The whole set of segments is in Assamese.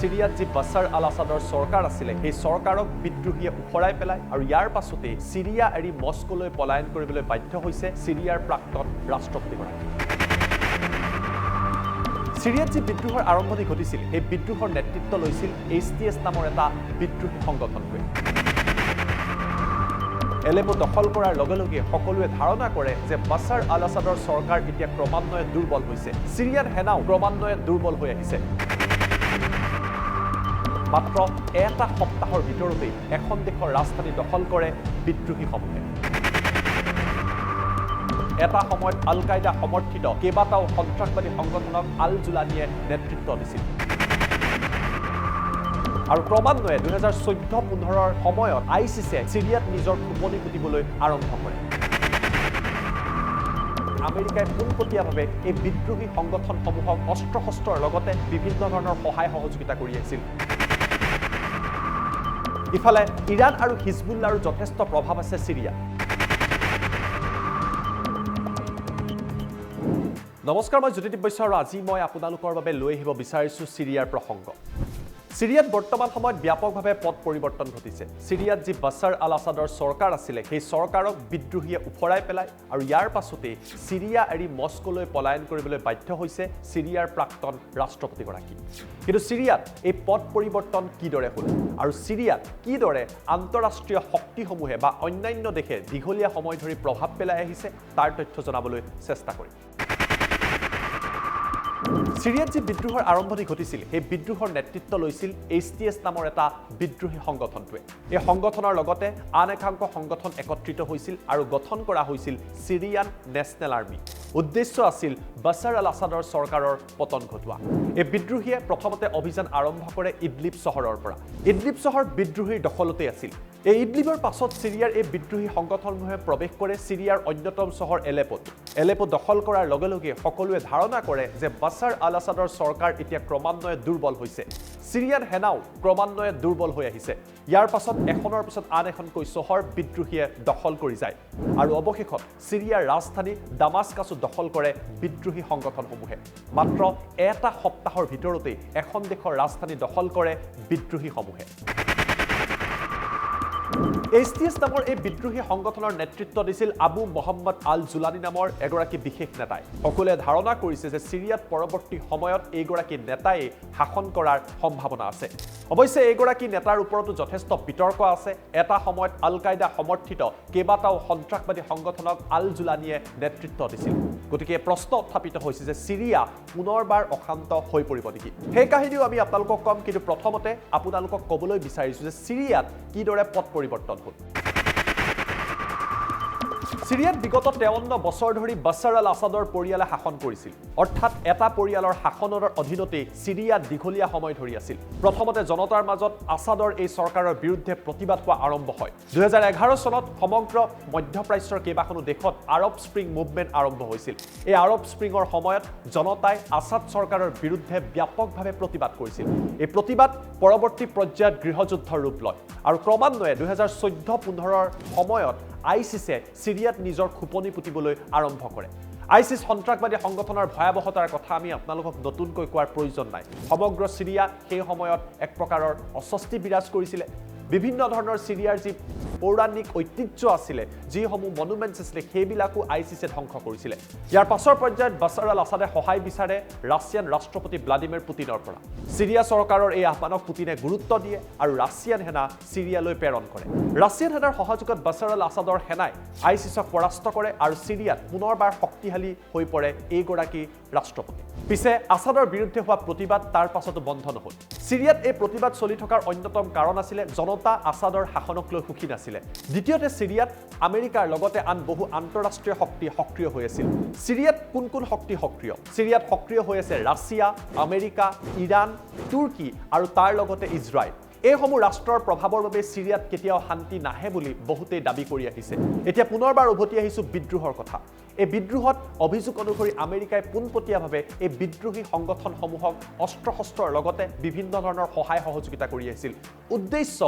সিৰিয়াত যি বাছাৰ আল আছাদৰ চৰকাৰ আছিলে সেই চৰকাৰক বিদ্ৰোহীয়ে উফৰাই পেলায় আৰু ইয়াৰ পাছতে সিৰিয়া এৰি মস্কোলৈ পলায়ন কৰিবলৈ বাধ্য হৈছে সিৰিয়াৰ প্ৰাক্তন ৰাষ্ট্ৰপতিগৰাকী সিৰিয়াত যি বিদ্ৰোহৰ আৰম্ভণি ঘটিছিল সেই বিদ্ৰোহৰ নেতৃত্ব লৈছিল HTS নামৰ এটা বিদ্ৰোহী সংগঠনটোৱে এলেপো দখল কৰাৰ লগে লগে সকলোৱে ধাৰণা কৰে যে বাছাৰ আল আছাদৰ চৰকাৰ এতিয়া ক্ৰমান্বয়ে দুৰ্বল হৈছে সিৰিয়াৰ সেনাও ক্ৰমান্বয়ে দুৰ্বল হৈ আহিছে মাত্ৰ এটা সপ্তাহৰ ভিতৰতে এখন দেশৰ ৰাজধানী দখল কৰে বিদ্ৰোহীসমূহে এটা সময়ত আল কায়দা সমৰ্থিত কেইবাটাও সন্ত্ৰাসবাদী সংগঠনক আল জুলানিয়ে নেতৃত্ব দিছিল আৰু ক্ৰমান্বয়ে 2014-15ৰ সময়ত আইসিসে সিৰিয়াত নিজৰ খুপনি পুতিবলৈ আৰম্ভ কৰে আমেৰিকাই পোনপটীয়াভাৱে এই বিদ্ৰোহী সংগঠনসমূহক অস্ত্ৰ-শস্ত্ৰৰ লগতে বিভিন্ন ধৰণৰ সহায় সহযোগিতা কৰি আহিছিল ইফালে ইৰাণ আৰু হিজবুল্লাহৰ যথেষ্ট প্ৰভাৱ আছে সিৰিয়াত নমস্কাৰ মই জ্যোতিদীপ বৈশ্য আৰু আজি মই আপোনালোকৰ বাবে লৈ আহিব বিচাৰিছো সিৰিয়াৰ প্ৰসংগ সিৰিয়াত বৰ্তমান সময়ত ব্যাপকভাৱে পথ পৰিৱৰ্তন ঘটিছে সিৰিয়াত যি বাছাৰ আল আছাদৰ চৰকাৰ আছিলে সেই চৰকাৰক বিদ্ৰোহীয়ে উফৰাই পেলায় আৰু ইয়াৰ পাছতে সিৰিয়া এৰি মস্কোলৈ পলায়ন কৰিবলৈ বাধ্য হৈছে সিৰিয়াৰ প্ৰাক্তন ৰাষ্ট্ৰপতিগৰাকী কিন্তু সিৰিয়াত এই পথ পৰিৱৰ্তন কিদৰে হ'ল আৰু সিৰিয়াত কিদৰে আন্তঃৰাষ্ট্ৰীয় শক্তিসমূহে বা অন্যান্য দেশে দীঘলীয়া সময় ধৰি প্ৰভাৱ পেলাই আহিছে তাৰ তথ্য জনাবলৈ চেষ্টা কৰিম সিৰিয়াত যি বিদ্ৰোহৰ আৰম্ভণি ঘটিছিল সেই বিদ্ৰোহৰ নেতৃত্ব লৈছিল HTS নামৰ এটা বিদ্ৰোহী সংগঠনটোৱে এই সংগঠনৰ লগতে আন একাংশ সংগঠন একত্ৰিত হৈছিল আৰু গঠন কৰা হৈছিল সিৰিয়ান নেশ্যনেল আৰ্মি উদ্দেশ্য আছিল বাছাৰ আল আছাদৰ চৰকাৰৰ পতন ঘটোৱা এই বিদ্ৰোহীয়ে প্ৰথমতে অভিযান আৰম্ভ কৰে ইডলিব চহৰৰ পৰা ইডলিব চহৰ বিদ্ৰোহীৰ দখলতে আছিল এই ইডলিবৰ পাছত সিৰিয়াৰ এই বিদ্ৰোহী সংগঠনসমূহে প্ৰৱেশ কৰে সিৰিয়াৰ অন্যতম চহৰ এলেপো দখল কৰাৰ লগে লগে সকলোৱে ধাৰণা কৰে যে বাছাৰ আল আছাদৰ চৰকাৰ এতিয়া ক্ৰমান্বয়ে দুৰ্বল হৈছে সিৰিয়াৰ সেনাও ক্ৰমান্বয়ে দুৰ্বল হৈ আহিছে ইয়াৰ পাছত এখনৰ পিছত আন এখনকৈ চহৰ বিদ্ৰোহীয়ে দখল কৰি যায় আৰু অৱশেষত সিৰিয়াৰ ৰাজধানী দামাস্কাছো দখল কৰে বিদ্ৰোহী সংগঠনসমূহে মাত্ৰ এটা সপ্তাহৰ ভিতৰতে এখন দেশৰ ৰাজধানী দখল কৰে বিদ্ৰোহীসমূহে HTS নামৰ এই বিদ্ৰোহী সংগঠনৰ নেতৃত্ব দিছিল আবু মোহাম্মদ আল জুলানি নামৰ এগৰাকী বিশেষ নেতাই সকলোৱে ধাৰণা কৰিছে যে সিৰিয়াত পৰৱৰ্তী সময়ত এইগৰাকী নেতাই শাসন কৰাৰ সম্ভাৱনা আছে অৱশ্যে এইগৰাকী নেতাৰ ওপৰতো যথেষ্ট বিতৰ্ক আছে এটা সময়ত আল কায়দা সমৰ্থিত কেইবাটাও সন্ত্ৰাসবাদী সংগঠনক আল জুলানিয়ে নেতৃত্ব দিছিল গতিকে প্ৰশ্ন উত্থাপিত হৈছে যে সিৰিয়া পুনৰবাৰ অশান্ত হৈ পৰিব নেকি সেই কাহিনীও আমি আপোনালোকক কম কিন্তু প্ৰথমতে আপোনালোকক ক'বলৈ বিচাৰিছো যে সিৰিয়াত কিদৰে পথ পৰিৱৰ্তন হ'ল সিৰিয়াত বিগত 53 বছৰ ধৰি বাছাৰ আল আছাদৰ পৰিয়ালে শাসন কৰিছিল অৰ্থাৎ এটা পৰিয়ালৰ শাসনৰ অধীনতে সিৰিয়াত দীঘলীয়া সময় ধৰি আছিল প্ৰথমতে জনতাৰ মাজত আছাদৰ এই চৰকাৰৰ বিৰুদ্ধে প্ৰতিবাদ হোৱা আৰম্ভ হয় 2011 চনত সমগ্ৰ মধ্যপ্ৰাচ্যৰ কেইবাখনো দেশত আৰব স্প্ৰিং মুভমেণ্ট আৰম্ভ হৈছিল এই আৰব স্প্ৰিঙৰ সময়ত জনতাই আছাদ চৰকাৰৰ বিৰুদ্ধে ব্যাপকভাৱে প্ৰতিবাদ কৰিছিল এই প্ৰতিবাদ পৰৱৰ্তী পৰ্যায়ত গৃহযুদ্ধৰ ৰূপ লয় আৰু ক্ৰমান্বয়ে 2014-15ৰ সময়ত আইসিসে সিৰিয়াত নিজৰ খুপনি পুতিবলৈ আৰম্ভ কৰে আইসিস সন্ত্ৰাসবাদী সংগঠনৰ ভয়াবহতাৰ কথা আমি আপোনালোকক নতুনকৈ কোৱাৰ প্ৰয়োজন নাই সমগ্ৰ সিৰিয়া সেই সময়ত এক প্ৰকাৰৰ অস্বস্তি বিৰাজ কৰিছিল বিভিন্ন ধৰণৰ সিৰিয়াৰ যি পৌৰাণিক ঐতিহ্য আছিল যিসমূহ মনুমেণ্টছ আছিল সেইবিলাকো আইসিসে ধ্বংস কৰিছিল ইয়াৰ পাছৰ পৰ্যায়ত বাছাৰ আল আছাদে সহায় বিচাৰে ৰাছিয়ান ৰাষ্ট্ৰপতি ভ্লাদিমিৰ পুতিনৰ পৰা সিৰিয়া চৰকাৰৰ এই আহ্বানক পুতিনে গুৰুত্ব দিয়ে আৰু ৰাছিয়ান সেনা সিৰিয়ালৈ প্ৰেৰণ কৰে ৰাছিয়ান সেনাৰ সহযোগত বাছাৰ আল আছাদৰ সেনাই আইসিসক পৰাস্ত কৰে আৰু সিৰিয়াত পুনৰবাৰ শক্তিশালী হৈ পৰে এইগৰাকী ৰাষ্ট্ৰপতি পিছে আছাদৰ বিৰুদ্ধে হোৱা প্ৰতিবাদ তাৰ পাছতো বন্ধ নহল সিৰিয়াত এই প্ৰতিবাদ চলি থকাৰ অন্যতম কাৰণ আছিল জনতা আছাদৰ শাসনক লৈ সুখী নাছিল দ্বিতীয়তে সিৰিয়াত আমেৰিকাৰ লগতে আন বহু আন্তঃৰাষ্ট্ৰীয় শক্তি সক্ৰিয় হৈ আছিল সিৰিয়াত কোন শক্তি সক্ৰিয় সিৰিয়াত সক্ৰিয় হৈ আছে ৰাছিয়া আমেৰিকা ইৰাণ তুৰ্কী আৰু তাৰ লগতে ইজৰাইল এইসমূহ ৰাষ্ট্ৰৰ প্ৰভাৱৰ বাবে সিৰিয়াত কেতিয়াও শান্তি নাহে বুলি বহুতেই দাবী কৰি আহিছে এতিয়া পুনৰবাৰ উভতি আহিছো বিদ্ৰোহৰ কথা এই বিদ্ৰোহত অভিযোগ অনুসৰি আমেৰিকাই পোনপটীয়াভাৱে এই বিদ্ৰোহী সংগঠনসমূহক অস্ত্ৰ-শস্ত্ৰৰ লগতে বিভিন্ন ধৰণৰ সহায় সহযোগিতা কৰি আহিছিল উদ্দেশ্য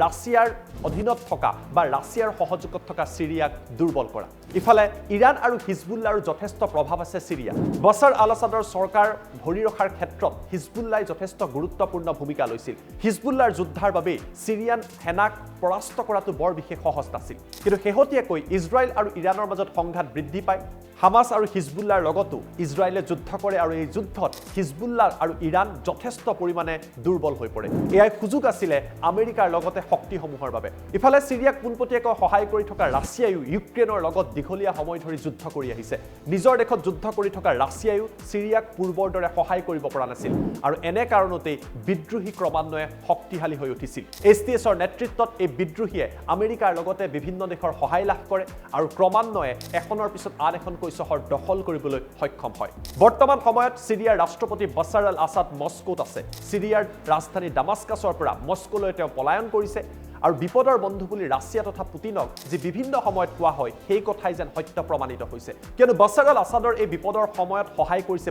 ৰাছিয়াৰ অধীনত থকা বা ৰাছিয়াৰ সহযোগত থকা সিৰিয়াক দুৰ্বল কৰা ইফালে ইৰাণ আৰু হিজবুল্লাহৰ যথেষ্ট প্ৰভাৱ আছে সিৰিয়াত বাছাৰ আল-আছাদৰ চৰকাৰ ধৰি ৰখাৰ ক্ষেত্ৰত হিজবুল্লাহই যথেষ্ট গুৰুত্বপূৰ্ণ ভূমিকা লৈছিল হিজবুল্লাহৰ যুদ্ধৰ বাবে সিৰিয়ান সেনাক পৰাস্ত কৰাটো বৰ বিশেষ সহজ নাছিল কিন্তু শেহতীয়াকৈ ইজৰাইল আৰু ইৰাণৰ মাজত সংঘাত বৃদ্ধি পায় হামাস আৰু হিজবুল্লাহৰ লগতো ইজৰাইলে যুদ্ধ কৰে আৰু এই যুদ্ধত হিজবুল্লাহ আৰু ইৰাণ যথেষ্ট পৰিমাণে দুৰ্বল হৈ পৰে এয়াই সুযোগ আছিলে আমেৰিকাৰ লগতে শক্তিসমূহৰ বাবে ইফালে সিৰিয়াক পোনপটীয়াকৈ সহায় কৰি থকা ৰাছিয়ায়ো ইউক্ৰেইনৰ লগত দীঘলীয়া সময় ধৰি যুদ্ধ কৰি আহিছে নিজৰ দেশত যুদ্ধ কৰি থকা ৰাছিয়ায়ো সিৰিয়াক পূৰ্বৰ দৰে সহায় কৰিব পৰা নাছিল আৰু এনে কাৰণতে বিদ্ৰোহী ক্ৰমান্বয়ে শক্তিশালী হৈ উঠিছিল এছটিএছৰ নেতৃত্বত এই বিদ্ৰোহীয়ে আমেৰিকাৰ লগতে বিভিন্ন দেশৰ সহায় লাভ কৰে আৰু ক্ৰমান্বয়ে এখনৰ পিছত আন এখন চহৰ দখল কৰিবলৈ সক্ষম হয় বৰ্তমান সময়ত সিৰিয়াৰ ৰাষ্ট্ৰপতি বাছাৰ আল-আছাদ মস্কোত আছে সিৰিয়াৰ ৰাজধানী দামাস্কাছৰ পৰা মস্কোলৈ তেওঁ পলায়ন কৰিছে আৰু বিপদৰ বন্ধু বুলি ৰাছিয়া তথা পুতিনক যে বিভিন্ন সময়ত কোৱা হয় সেই কথাই যেন সত্য প্ৰমাণিত হৈছে কিয়নো বাছাৰ আল-আছাদৰ এই বিপদৰ সময়ত সহায় কৰিছে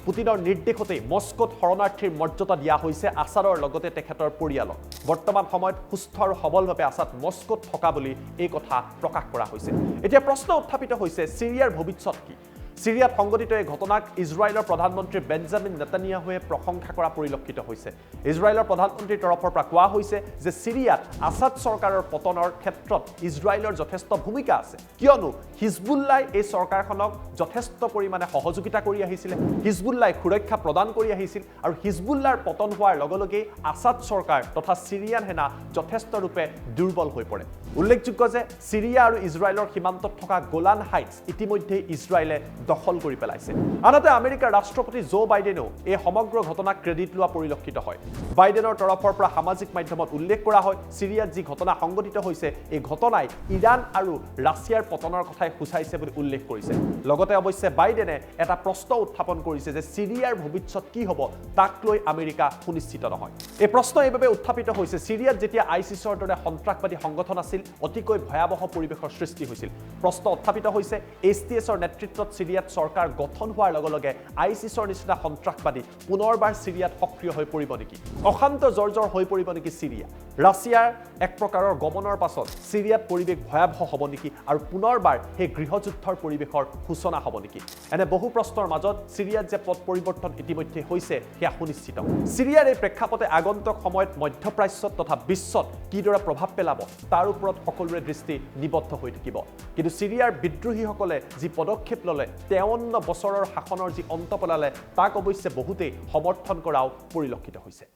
পুতিনৰ নিৰ্দেশতে মস্কোত শৰণাৰ্থীৰ মৰ্যাদা দিয়া হৈছে আছাদৰ লগতে তেখেতৰ পৰিয়ালক বৰ্তমান সময়ত সুস্থ আৰু সবলভাৱে আছাদ মস্কোত থকা বুলি এই কথা প্ৰকাশ কৰা হৈছে এতিয়া প্ৰশ্ন উত্থাপিত হৈছে সিৰিয়াৰ ভৱিষ্যত কি সিৰিয়াত সংঘটিত এই ঘটনাক ইজৰাইলৰ প্ৰধানমন্ত্ৰী বেঞ্জামিন নেতানিয়াহুৱে প্ৰশংসা কৰা পৰিলক্ষিত হৈছে ইজৰাইলৰ প্ৰধানমন্ত্ৰীৰ তৰফৰ পৰা কোৱা হৈছে যে সিৰিয়াত আছাদ চৰকাৰৰ পতনৰ ক্ষেত্ৰত ইজৰাইলৰ যথেষ্ট ভূমিকা আছে কিয়নো হিজবুল্লাহই এই চৰকাৰখনক যথেষ্ট পৰিমাণে সহযোগিতা কৰি আহিছিল হিজবুল্লাহই সুৰক্ষা প্ৰদান কৰি আহিছিল আৰু হিজবুল্লাহৰ পতন হোৱাৰ লগে লগে আছাদ চৰকাৰ তথা সিৰিয়ান সেনা যথেষ্ট ৰূপে দুৰ্বল হৈ পৰে উল্লেখযোগ্য যে সিৰিয়া আৰু ইজৰাইলৰ সীমান্তত থকা গোলান হাইটছ ইতিমধ্যে ইজৰাইলে দখল কৰি পেলাইছে আনহাতে আমেৰিকাৰ ৰাষ্ট্ৰপতি জো বাইডেনেও এই সমগ্ৰ ঘটনাক ক্ৰেডিট লোৱা পৰিলক্ষিত হয় বাইডেনৰ তৰফৰ পৰা সামাজিক মাধ্যমত উল্লেখ কৰা হয় সিৰিয়াত যি ঘটনা সংঘটিত হৈছে এই ঘটনাই ইৰাণ আৰু ৰাছিয়াৰ পতনৰ কথাই সূচাইছে বুলি উল্লেখ কৰিছে লগতে অৱশ্যে বাইডেনে এটা প্ৰশ্ন উত্থাপন কৰিছে যে সিৰিয়াৰ ভৱিষ্যত কি হ'ব তাক লৈ আমেৰিকা সুনিশ্চিত নহয় এই প্ৰশ্ন এইভাবে উত্থাপিত হৈছে সিৰিয়াত যেতিয়া আইসিছৰ দৰে সন্ত্ৰাসবাদী সংগঠন আছিল অতিকৈ ভয়াবহ পৰিৱেশৰ সৃষ্টি হৈছিল প্ৰশ্ন উত্থাপিত হৈছে এছটিএছৰ নেতৃত্বত সিৰিয়াত চৰকাৰ গঠন হোৱাৰ লগে লগে আইসিছৰ নিচিনা সন্ত্ৰাসবাদী পুনৰবাৰ সিৰিয়াত সক্ৰিয় হৈ পৰিব নেকি অশান্ত জৰ্জৰ হৈ পৰিব নেকি সিৰিয়া ৰাছিয়াৰ এক প্ৰকাৰৰ গমনৰ পাছত সিৰিয়াত পৰিৱেশ ভয়াবহ হ'ব নেকি আৰু পুনৰবাৰ সেই গৃহযুদ্ধৰ পৰিৱেশৰ সূচনা হ'ব নেকি এনে বহু প্ৰশ্নৰ মাজত সিৰিয়াত যে পথ পৰিৱৰ্তন ইতিমধ্যে হৈছে সেয়া সুনিশ্চিত সিৰিয়াৰ এই প্ৰেক্ষাপটে আগন্তুক সময়ত মধ্যপ্ৰাচ্যত তথা বিশ্বত কিদৰে প্ৰভাৱ পেলাব তাৰ ওপৰত সকলোৰে দৃষ্টি নিবদ্ধ হৈ থাকিব কিন্তু সিৰিয়াৰ বিদ্ৰোহীসকলে যি পদক্ষেপ ল'লে 53 বছৰৰ শাসনৰ যি অন্ত পেলালে তাক অৱশ্যে বহুতেই সমৰ্থন কৰাও পৰিলক্ষিত হৈছে